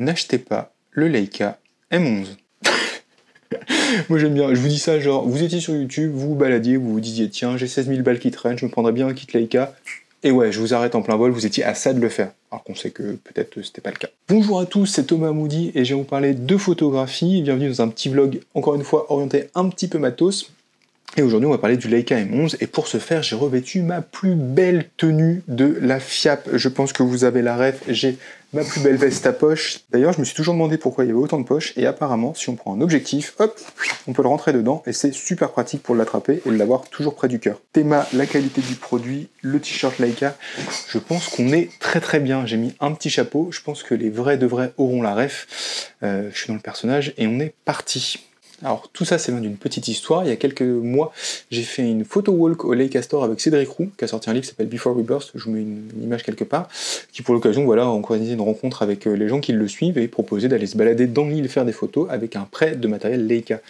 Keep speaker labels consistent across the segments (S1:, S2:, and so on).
S1: n'achetez pas le Leica M11. Moi j'aime bien, je vous dis ça genre, vous étiez sur YouTube, vous vous baladiez, vous vous disiez tiens j'ai 16 000 balles qui traînent, je me prendrais bien un kit Leica, et ouais, je vous arrête en plein vol, vous étiez à ça de le faire, alors qu'on sait que peut-être c'était pas le cas. Bonjour à tous, c'est Thomas Moody, et je vais vous parler de photographie, bienvenue dans un petit vlog, encore une fois orienté un petit peu matos, et aujourd'hui on va parler du Leica M11, et pour ce faire j'ai revêtu ma plus belle tenue de la FIAP, je pense que vous avez la ref, j'ai ma plus belle veste à poche. D'ailleurs, je me suis toujours demandé pourquoi il y avait autant de poches, et apparemment, si on prend un objectif, hop, on peut le rentrer dedans, et c'est super pratique pour l'attraper et de l'avoir toujours près du cœur. Théma, la qualité du produit, le t-shirt Leica, je pense qu'on est très bien. J'ai mis un petit chapeau, je pense que les vrais de vrais auront la ref. Je suis dans le personnage, et on est parti. Alors tout ça c'est loin d'une petite histoire, il y a quelques mois j'ai fait une photo walk au Leica Store avec Cédric Roux, qui a sorti un livre qui s'appelle Before Rebirth, je vous mets une image quelque part, qui pour l'occasion voilà, a organisé une rencontre avec les gens qui le suivent et proposé d'aller se balader dans l'île faire des photos avec un prêt de matériel Leica.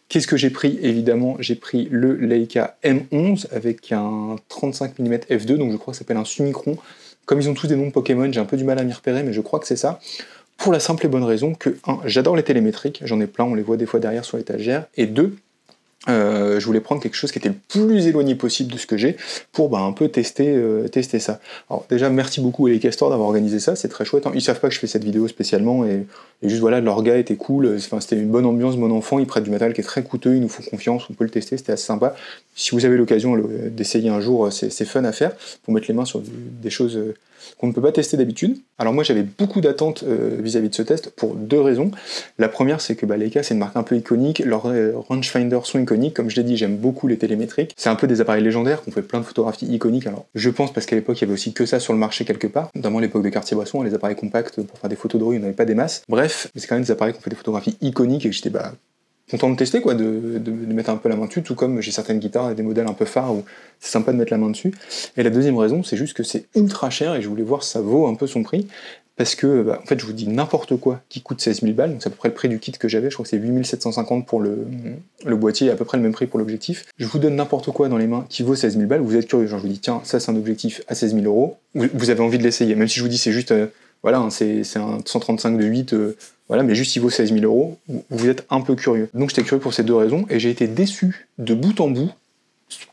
S1: Qu'est-ce que j'ai pris? Évidemment j'ai pris le Leica M11 avec un 35 mm f2, donc je crois que ça s'appelle un Summicron. Comme ils ont tous des noms de Pokémon, j'ai un peu du mal à m'y repérer, mais je crois que c'est ça. Pour la simple et bonne raison que, 1, j'adore les télémétriques, j'en ai plein, on les voit des fois derrière sur l'étagère, et 2, je voulais prendre quelque chose qui était le plus éloigné possible de ce que j'ai, pour un peu tester ça. Alors déjà, merci beaucoup à Leica Store d'avoir organisé ça, c'est très chouette, hein. Ils savent pas que je fais cette vidéo spécialement, et juste voilà, leur gars était cool, c'était une bonne ambiance, bon enfant, ils prêtent du matériel qui est très coûteux, ils nous font confiance, on peut le tester, c'était assez sympa. Si vous avez l'occasion d'essayer un jour, c'est fun à faire, pour mettre les mains sur des choses qu'on ne peut pas tester d'habitude. Alors moi j'avais beaucoup d'attentes vis-à-vis de ce test pour 2 raisons. La première c'est que Leica c'est une marque un peu iconique, leurs rangefinders sont iconiques, comme je l'ai dit j'aime beaucoup les télémétriques, c'est un peu des appareils légendaires qu'on fait plein de photographies iconiques, alors je pense parce qu'à l'époque il y avait aussi que ça sur le marché quelque part, notamment à l'époque de Cartier-Bresson, les appareils compacts pour faire des photos de rue, il n'y en avait pas des masses, bref, mais c'est quand même des appareils qui ont fait des photographies iconiques et que j'étais content de tester, quoi, de mettre un peu la main dessus, tout comme j'ai certaines guitares et des modèles un peu phares où c'est sympa de mettre la main dessus. Et la deuxième raison, c'est juste que c'est ultra cher et je voulais voir si ça vaut un peu son prix, parce que, en fait, je vous dis n'importe quoi qui coûte 16 000 balles, donc c'est à peu près le prix du kit que j'avais, je crois que c'est 8 750 pour le boîtier et à peu près le même prix pour l'objectif. Je vous donne n'importe quoi dans les mains qui vaut 16 000 balles, vous êtes curieux, genre je vous dis tiens, ça c'est un objectif à 16 000 euros, vous avez envie de l'essayer, même si je vous dis c'est juste, voilà, hein, c'est un 135 de 8, voilà, mais juste il vaut 16 000 euros, vous êtes un peu curieux. Donc j'étais curieux pour ces 2 raisons, et j'ai été déçu de bout en bout,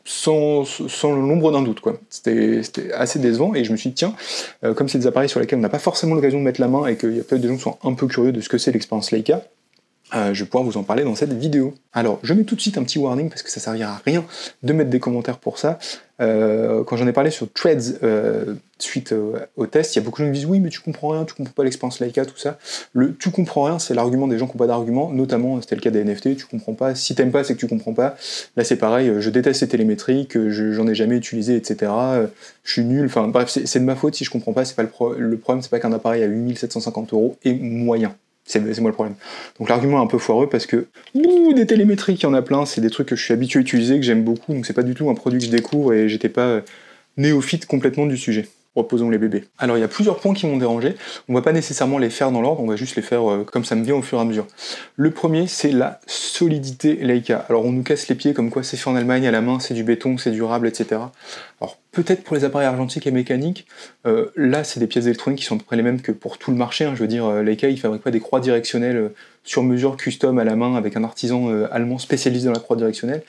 S1: sans l'ombre d'un doute, quoi. C'était assez décevant, et je me suis dit, tiens, comme c'est des appareils sur lesquels on n'a pas forcément l'occasion de mettre la main, et qu'il y a peut-être des gens qui sont un peu curieux de ce que c'est l'expérience Leica, je vais pouvoir vous en parler dans cette vidéo. Alors, je mets tout de suite un petit warning, parce que ça servira à rien de mettre des commentaires pour ça. Quand j'en ai parlé sur Threads, suite au test, il y a beaucoup de gens qui me disent « Oui, mais tu comprends rien, tu comprends pas l'expérience Leica, tout ça. » Le « tu comprends rien », c'est l'argument des gens qui n'ont pas d'argument, notamment, c'était le cas des NFT, tu comprends pas, si t'aimes pas, c'est que tu comprends pas. Là, c'est pareil, je déteste les télémétriques, j'en ai jamais utilisé, etc. Je suis nul, enfin bref, c'est de ma faute si je comprends pas, c'est pas le problème, c'est pas qu'un appareil à 8 750 € est moyen. C'est moi le problème. Donc l'argument est un peu foireux parce que des télémétriques, il y en a plein, c'est des trucs que je suis habitué à utiliser, que j'aime beaucoup, donc c'est pas du tout un produit que je découvre et j'étais pas néophyte complètement du sujet. Reposons les bébés. Alors il y a plusieurs points qui m'ont dérangé, on va pas nécessairement les faire dans l'ordre, on va juste les faire comme ça me vient au fur et à mesure. Le premier c'est la solidité Leica. Alors on nous casse les pieds comme quoi c'est fait en Allemagne à la main, c'est du béton, c'est durable, etc. Alors peut-être pour les appareils argentiques et mécaniques, là c'est des pièces électroniques qui sont à peu près les mêmes que pour tout le marché, hein. Je veux dire, Leica il fabrique pas des croix directionnelles sur mesure custom à la main avec un artisan allemand spécialisé dans la croix directionnelle.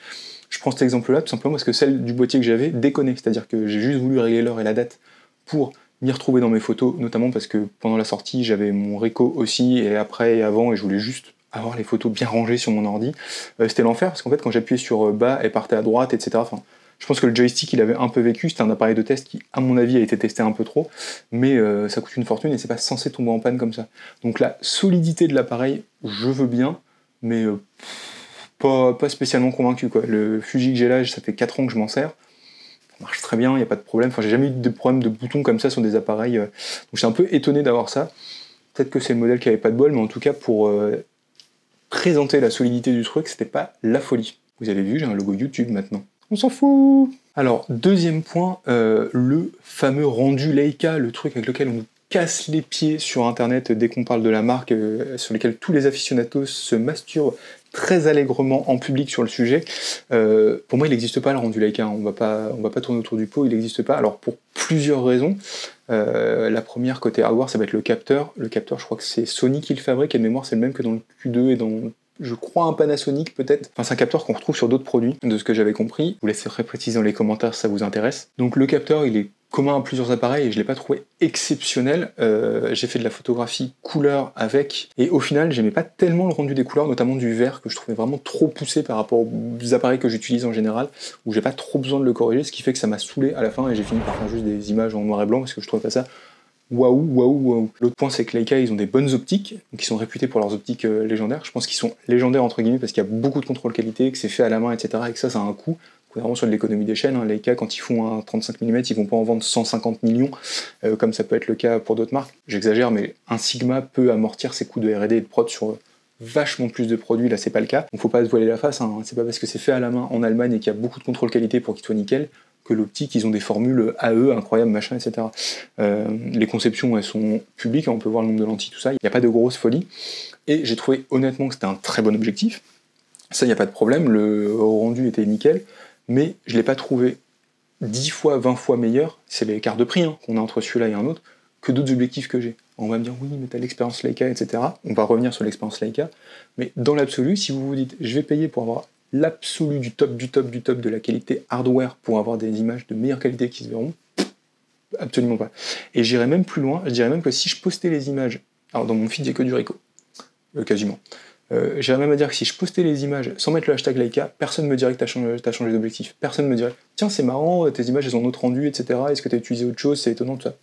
S1: Je prends cet exemple-là tout simplement parce que celle du boîtier que j'avais déconnait, c'est-à-dire que j'ai juste voulu régler l'heure et la date pour m'y retrouver dans mes photos, notamment parce que pendant la sortie j'avais mon Ricoh aussi, et après et avant, et je voulais juste avoir les photos bien rangées sur mon ordi. C'était l'enfer, parce qu'en fait quand j'appuyais sur bas, elle partait à droite, etc. Enfin, je pense que le joystick il avait un peu vécu, c'était un appareil de test qui, à mon avis, a été testé un peu trop, mais ça coûte une fortune et c'est pas censé tomber en panne comme ça. Donc la solidité de l'appareil, je veux bien, mais pas spécialement convaincu, quoi. Le Fuji que j'ai là, ça fait 4 ans que je m'en sers, marche très bien, il n'y a pas de problème, enfin j'ai jamais eu de problème de boutons comme ça sur des appareils, donc j'étais un peu étonné d'avoir ça. Peut-être que c'est le modèle qui avait pas de bol, mais en tout cas pour présenter la solidité du truc, c'était pas la folie. Vous avez vu, j'ai un logo YouTube maintenant. On s'en fout. Alors, deuxième point, le fameux rendu Leica, le truc avec lequel on nous casse les pieds sur internet dès qu'on parle de la marque, sur lesquels tous les aficionados se masturbent très allègrement en public sur le sujet. Pour moi, il n'existe pas le rendu Leica, hein. On va pas tourner autour du pot, il n'existe pas. Alors pour plusieurs raisons. La première, côté hardware, ça va être le capteur. Le capteur, je crois que c'est Sony qui le fabrique, et de mémoire, c'est le même que dans le Q2 et dans, je crois, un Panasonic peut-être. Enfin, c'est un capteur qu'on retrouve sur d'autres produits, de ce que j'avais compris. Je vous laisserai préciser dans les commentaires si ça vous intéresse. Donc le capteur, il est commun à plusieurs appareils et je l'ai pas trouvé exceptionnel. J'ai fait de la photographie couleur avec, et au final, j'aimais pas tellement le rendu des couleurs, notamment du vert, que je trouvais vraiment trop poussé par rapport aux appareils que j'utilise en général, où j'ai pas trop besoin de le corriger, ce qui fait que ça m'a saoulé à la fin et j'ai fini par faire juste des images en noir et blanc parce que je trouvais pas ça waouh. L'autre point, c'est que Leica, ils ont des bonnes optiques, donc ils sont réputés pour leurs optiques légendaires. Je pense qu'ils sont légendaires entre guillemets parce qu'il y a beaucoup de contrôle qualité, que c'est fait à la main, etc. Et que ça a un coût. Vraiment sur de l'économie d'échelle, hein. Leica, quand ils font un 35 mm, ils vont pas en vendre 150 millions, comme ça peut être le cas pour d'autres marques. J'exagère, mais un Sigma peut amortir ses coûts de R&D et de prod sur vachement plus de produits, là c'est pas le cas. Donc faut pas se voiler la face, hein. C'est pas parce que c'est fait à la main en Allemagne et qu'il y a beaucoup de contrôle qualité pour qu'il soit nickel, que l'optique, ils ont des formules AE incroyables, machin, etc. Les conceptions, elles sont publiques, hein, on peut voir le nombre de lentilles, tout ça, il n'y a pas de grosse folie. Et j'ai trouvé honnêtement que c'était un très bon objectif. Ça, il n'y a pas de problème, le rendu était nickel. Mais je ne l'ai pas trouvé 10 fois, 20 fois meilleur, c'est l'écart de prix hein, qu'on a entre celui-là et un autre, que d'autres objectifs que j'ai. On va me dire, oui, mais t'as l'expérience Leica, etc. On va revenir sur l'expérience Leica, mais dans l'absolu, si vous vous dites, je vais payer pour avoir l'absolu du top de la qualité hardware, pour avoir des images de meilleure qualité qui se verront, absolument pas. Et j'irais même plus loin, je dirais même que si je postais les images, alors dans mon feed, j'ai que du Ricoh, quasiment. J'irais même à dire que si je postais les images sans mettre le hashtag Leica, personne ne me dirait que t'as changé d'objectif. Personne ne me dirait, tiens, c'est marrant, tes images elles ont un autre rendu, etc. Est-ce que t'as utilisé autre chose, c'est étonnant, tout ça.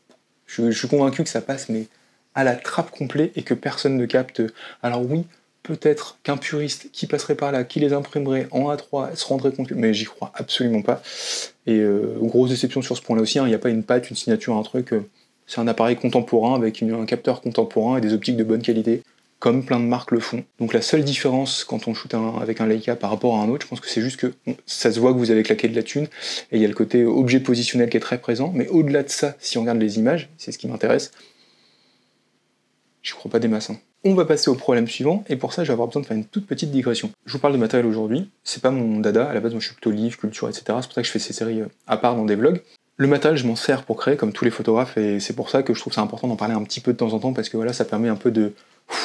S1: Je suis convaincu que ça passe, mais à la trappe complète et que personne ne capte. Alors oui, peut-être qu'un puriste qui passerait par là, qui les imprimerait en A3, se rendrait compte, mais j'y crois absolument pas. Et grosse déception sur ce point-là aussi, il n'y a pas une patte, une signature, un truc. C'est un appareil contemporain avec un capteur contemporain et des optiques de bonne qualité, comme plein de marques le font. Donc la seule différence quand on shoot avec un Leica par rapport à un autre, je pense que c'est juste que ça se voit que vous avez claqué de la thune, et il y a le côté objet positionnel qui est très présent, mais au-delà de ça, si on regarde les images, c'est ce qui m'intéresse, je crois pas des masses. Hein. On va passer au problème suivant, et pour ça je vais avoir besoin de faire une toute petite digression. Je vous parle de matériel aujourd'hui, c'est pas mon dada, à la base moi je suis plutôt livre, culture, etc. C'est pour ça que je fais ces séries à part dans des vlogs. Le matériel, je m'en sers pour créer, comme tous les photographes, et c'est pour ça que je trouve ça important d'en parler un petit peu de temps en temps, parce que voilà, ça permet un peu de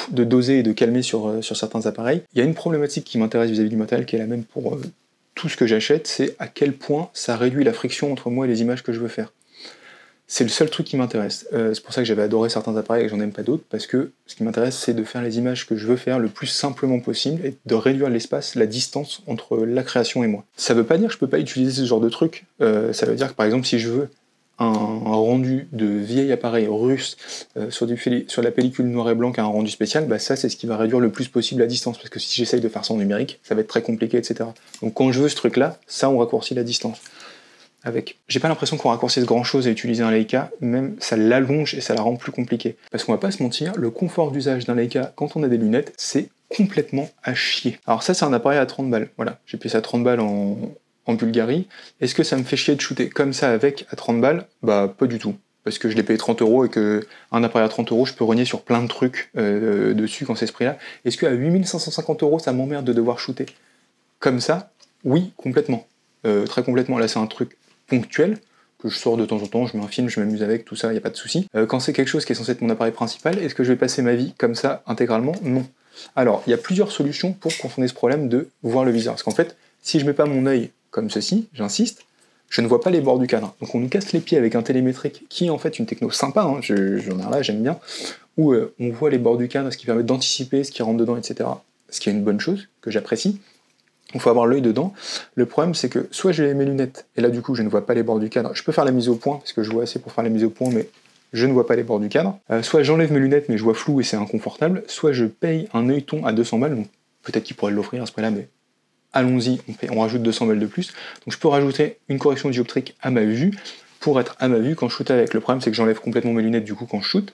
S1: doser et de calmer sur certains appareils. Il y a une problématique qui m'intéresse vis-à-vis du matériel, qui est la même pour tout ce que j'achète, c'est à quel point ça réduit la friction entre moi et les images que je veux faire. C'est le seul truc qui m'intéresse. C'est pour ça que j'avais adoré certains appareils et que j'en aime pas d'autres, parce que ce qui m'intéresse, c'est de faire les images que je veux faire le plus simplement possible et de réduire l'espace, la distance entre la création et moi. Ça veut pas dire que je peux pas utiliser ce genre de truc. Ça veut dire que par exemple, si je veux un rendu de vieil appareil russe sur la pellicule noir et blanc qui a un rendu spécial, bah ça c'est ce qui va réduire le plus possible la distance, parce que si j'essaye de faire ça en numérique, ça va être très compliqué, etc. Donc quand je veux ce truc là, ça on raccourcit la distance. J'ai pas l'impression qu'on raccourcisse grand chose à utiliser un Leica, même ça l'allonge et ça la rend plus compliquée. Parce qu'on va pas se mentir, le confort d'usage d'un Leica quand on a des lunettes, c'est complètement à chier. Alors ça c'est un appareil à 30 balles, voilà, j'ai payé ça à 30 balles en Bulgarie. Est-ce que ça me fait chier de shooter comme ça avec à 30 balles? Bah pas du tout. Parce que je l'ai payé 30 € et que un appareil à 30 € je peux renier sur plein de trucs dessus quand c'est ce prix-là. Est-ce qu'à 8550 € ça m'emmerde de devoir shooter comme ça? Oui, complètement. Très complètement. Là c'est un truc ponctuel, que je sors de temps en temps, je mets un film, je m'amuse avec, tout ça, il n'y a pas de souci. Quand c'est quelque chose qui est censé être mon appareil principal, est-ce que je vais passer ma vie comme ça intégralement? Non. Alors, il y a plusieurs solutions pour confonder ce problème de voir le viseur. Parce qu'en fait, si je mets pas mon œil comme ceci, j'insiste, je ne vois pas les bords du cadre. Donc on nous casse les pieds avec un télémétrique qui est en fait une techno sympa, hein, j'en ai là, j'aime bien, où on voit les bords du cadre, ce qui permet d'anticiper ce qui rentre dedans, etc. Ce qui est une bonne chose, que j'apprécie. Il faut avoir l'œil dedans. Le problème, c'est que soit j'ai mes lunettes, et là du coup je ne vois pas les bords du cadre. Je peux faire la mise au point, parce que je vois assez pour faire la mise au point, mais je ne vois pas les bords du cadre. Soit j'enlève mes lunettes, mais je vois flou et c'est inconfortable. Soit je paye un œilleton à 200 balles, donc peut-être qu'ils pourraient l'offrir à ce prix-là, mais allons-y, on rajoute 200 balles de plus. Donc je peux rajouter une correction dioptrique à ma vue, pour être à ma vue quand je shoot avec. Le problème, c'est que j'enlève complètement mes lunettes du coup quand je shoot,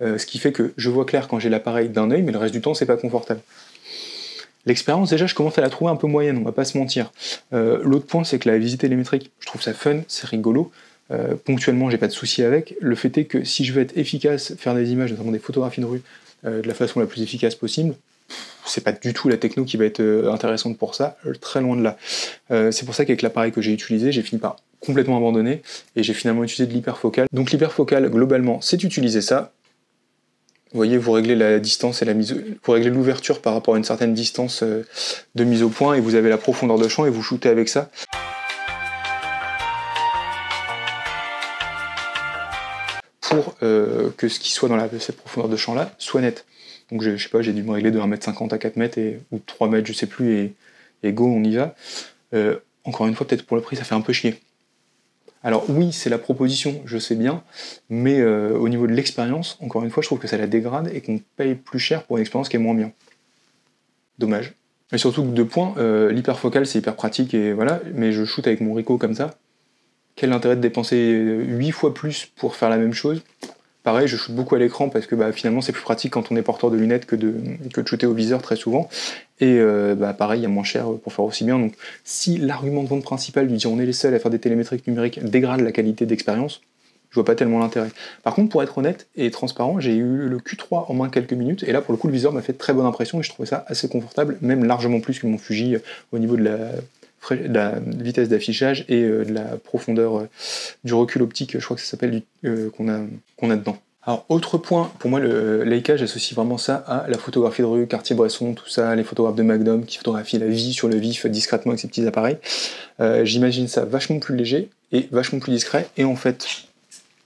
S1: ce qui fait que je vois clair quand j'ai l'appareil d'un œil, mais le reste du temps, c'est pas confortable. L'expérience, déjà, je commence à la trouver un peu moyenne, on va pas se mentir. L'autre point, c'est que la visite télémétrique, je trouve ça fun, c'est rigolo. Ponctuellement, j'ai pas de souci avec. Le fait est que si je veux être efficace, faire des images, notamment des photographies de rue, de la façon la plus efficace possible, c'est pas du tout la techno qui va être intéressante pour ça, très loin de là. C'est pour ça qu'avec l'appareil que j'ai utilisé, j'ai fini par complètement abandonner, et j'ai finalement utilisé de l'hyperfocal. Donc l'hyperfocal, globalement, c'est utiliser ça. Vous voyez, vous réglez la distance et vous réglez l'ouverture par rapport à une certaine distance de mise au point, et vous avez la profondeur de champ, et vous shootez avec ça. Pour que ce qui soit dans cette profondeur de champ là soit net. Donc je sais pas, j'ai dû me régler de 1m50 à 4 mètres ou 3 mètres, je sais plus, et go, on y va. Encore une fois, peut-être pour le prix, ça fait un peu chier. Alors oui, c'est la proposition, je sais bien, mais au niveau de l'expérience, encore une fois, je trouve que ça la dégrade et qu'on paye plus cher pour une expérience qui est moins bien. Dommage. Et surtout que 2 points, l'hyperfocal c'est hyper pratique et voilà, mais je shoot avec mon Ricoh comme ça. Quel intérêt de dépenser 8 fois plus pour faire la même chose? Pareil, je shoot beaucoup à l'écran parce que finalement c'est plus pratique quand on est porteur de lunettes que de shooter au viseur très souvent. Et pareil, il y a moins cher pour faire aussi bien. Donc si l'argument de vente principal du dire on est les seuls à faire des télémétriques numériques dégrade la qualité d'expérience, je vois pas tellement l'intérêt. Par contre, pour être honnête et transparent, j'ai eu le Q3 en moins de quelques minutes, et là pour le coup le viseur m'a fait très bonne impression et je trouvais ça assez confortable, même largement plus que mon Fuji au niveau de la vitesse d'affichage et de la profondeur du recul optique, je crois que ça s'appelle, qu'on a dedans. Alors autre point, pour moi le Leica, j'associe vraiment ça à la photographie de rue, Cartier-Bresson, tout ça, les photographes de Magnum qui photographient la vie sur le vif discrètement avec ces petits appareils. J'imagine ça vachement plus léger et vachement plus discret, et en fait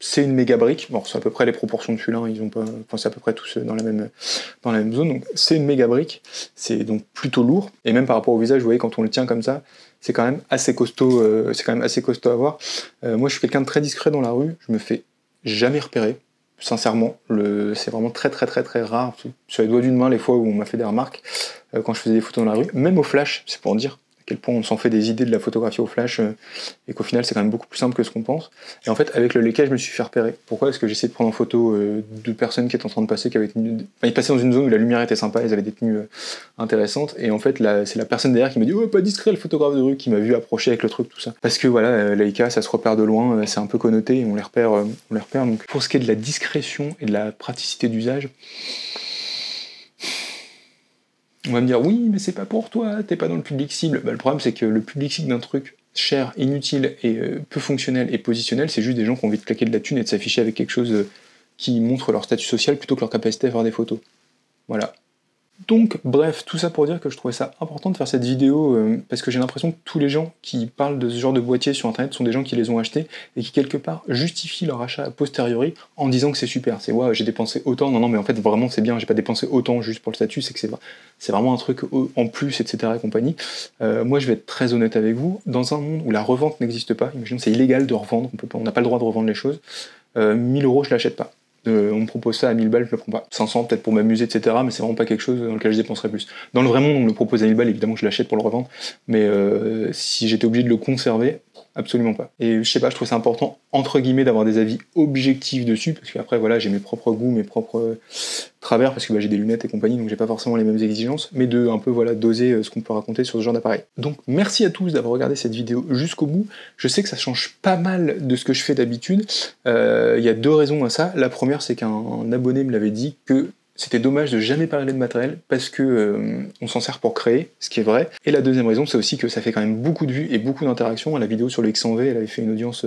S1: c'est une méga brique, bon c'est à peu près les proportions de Fulin, ils ont pas, enfin c'est à peu près tous dans la même zone, donc c'est une méga brique, c'est donc plutôt lourd, et même par rapport au visage, vous voyez quand on le tient comme ça, c'est quand même assez costaud, à voir. Moi je suis quelqu'un de très discret dans la rue, je me fais jamais repérer, sincèrement, c'est vraiment très rare, sur les doigts d'une main les fois où on m'a fait des remarques quand je faisais des photos dans la rue, même au flash, c'est pour dire à quel point on s'en fait des idées de la photographie au flash, et qu'au final c'est quand même beaucoup plus simple que ce qu'on pense. Et en fait avec le Leica je me suis fait repérer. Pourquoi? Parce que j'essayais de prendre en photo deux personnes qui étaient en train de passer, qui avaient ils passaient dans une zone où la lumière était sympa, ils avaient des tenues intéressantes, et en fait c'est la personne derrière qui m'a dit oh pas discret le photographe de rue, qui m'a vu approcher avec le truc, tout ça. Parce que voilà, Leica ça se repère de loin, c'est un peu connoté et on les repère. Donc pour ce qui est de la discrétion et de la praticité d'usage, on va me dire oui mais c'est pas pour toi, t'es pas dans le public cible. Le problème c'est que le public cible d'un truc cher, inutile et peu fonctionnel et positionnel, c'est juste des gens qui ont envie de claquer de la thune et de s'afficher avec quelque chose qui montre leur statut social plutôt que leur capacité à faire des photos. Voilà. Donc, bref, tout ça pour dire que je trouvais ça important de faire cette vidéo, parce que j'ai l'impression que tous les gens qui parlent de ce genre de boîtier sur internet sont des gens qui les ont achetés et qui quelque part justifient leur achat a posteriori en disant que c'est super. C'est ouais, j'ai dépensé autant, non mais en fait vraiment c'est bien, j'ai pas dépensé autant juste pour le statut, c'est que c'est vraiment un truc en plus, etc. et compagnie. Moi je vais être très honnête avec vous, dans un monde où la revente n'existe pas, imaginons c'est illégal de revendre, on n'a pas le droit de revendre les choses, 1000 € je l'achète pas. On me propose ça à 1000 balles, je le prends pas. 500 peut-être pour m'amuser, etc. Mais c'est vraiment pas quelque chose dans lequel je dépenserais plus. Dans le vrai monde, on me le propose à 1000 balles, évidemment je l'achète pour le revendre. Mais si j'étais obligé de le conserver, absolument pas. Et je sais pas, je trouve ça important, entre guillemets, d'avoir des avis objectifs dessus, parce qu'après, voilà, j'ai mes propres goûts, mes propres travers, parce que j'ai des lunettes et compagnie, donc j'ai pas forcément les mêmes exigences, mais de un peu, voilà, doser ce qu'on peut raconter sur ce genre d'appareil. Donc, merci à tous d'avoir regardé cette vidéo jusqu'au bout. Je sais que ça change pas mal de ce que je fais d'habitude. Il y a 2 raisons à ça. La première, c'est qu'un abonné me l'avait dit que c'était dommage de jamais parler de matériel parce que on s'en sert pour créer, ce qui est vrai. Et la deuxième raison, c'est aussi que ça fait quand même beaucoup de vues et beaucoup d'interactions. La vidéo sur le X100V, elle avait fait une audience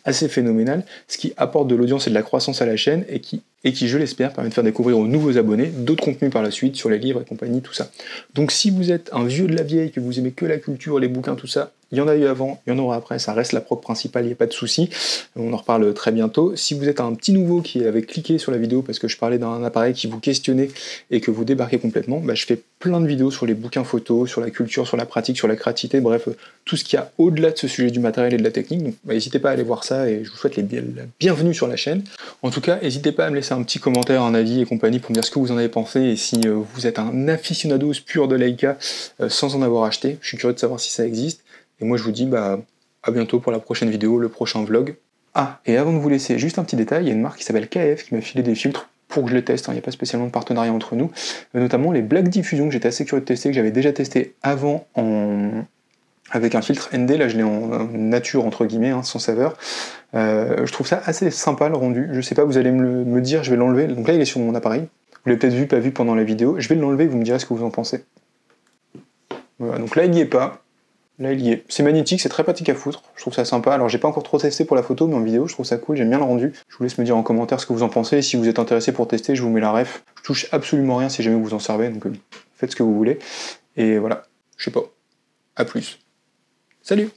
S1: assez phénoménale, ce qui apporte de l'audience et de la croissance à la chaîne et qui, je l'espère, permet de faire découvrir aux nouveaux abonnés d'autres contenus par la suite sur les livres et compagnie, tout ça. Donc si vous êtes un vieux de la vieille, que vous aimez que la culture, les bouquins, tout ça, il y en a eu avant, il y en aura après, ça reste la prog principale, il n'y a pas de souci. On en reparle très bientôt. Si vous êtes un petit nouveau qui avait cliqué sur la vidéo parce que je parlais d'un appareil qui vous questionnait et que vous débarquez complètement, je fais plein de vidéos sur les bouquins photos, sur la culture, sur la pratique, sur la créativité, bref, tout ce qu'il y a au-delà de ce sujet du matériel et de la technique. Donc n'hésitez pas à aller voir ça et je vous souhaite la bienvenue sur la chaîne. En tout cas, n'hésitez pas à me laisser un petit commentaire, un avis et compagnie pour me dire ce que vous en avez pensé et si vous êtes un aficionados pur de Leica sans en avoir acheté. Je suis curieux de savoir si ça existe. Et moi je vous dis à bientôt pour la prochaine vidéo, le prochain vlog. Ah, et avant de vous laisser, juste un petit détail, il y a une marque qui s'appelle KF qui m'a filé des filtres pour que je les teste, il n'y a pas spécialement de partenariat entre nous, notamment les Black Diffusion que j'étais assez curieux de tester, que j'avais déjà testé avant en avec un filtre ND, là je l'ai en nature entre guillemets, hein, sans saveur. Je trouve ça assez sympa le rendu, je sais pas, vous allez me dire, je vais l'enlever, donc là il est sur mon appareil, vous l'avez peut-être vu, pas vu pendant la vidéo, je vais l'enlever, vous me direz ce que vous en pensez. Voilà, donc là il y est pas, là il y est. C'est magnétique, c'est très pratique à foutre, je trouve ça sympa, alors j'ai pas encore trop testé pour la photo, mais en vidéo je trouve ça cool, j'aime bien le rendu. Je vous laisse me dire en commentaire ce que vous en pensez, et si vous êtes intéressé pour tester, je vous mets la ref. Je touche absolument rien si jamais vous en servez, donc faites ce que vous voulez, et voilà, je sais pas, à plus. Salut!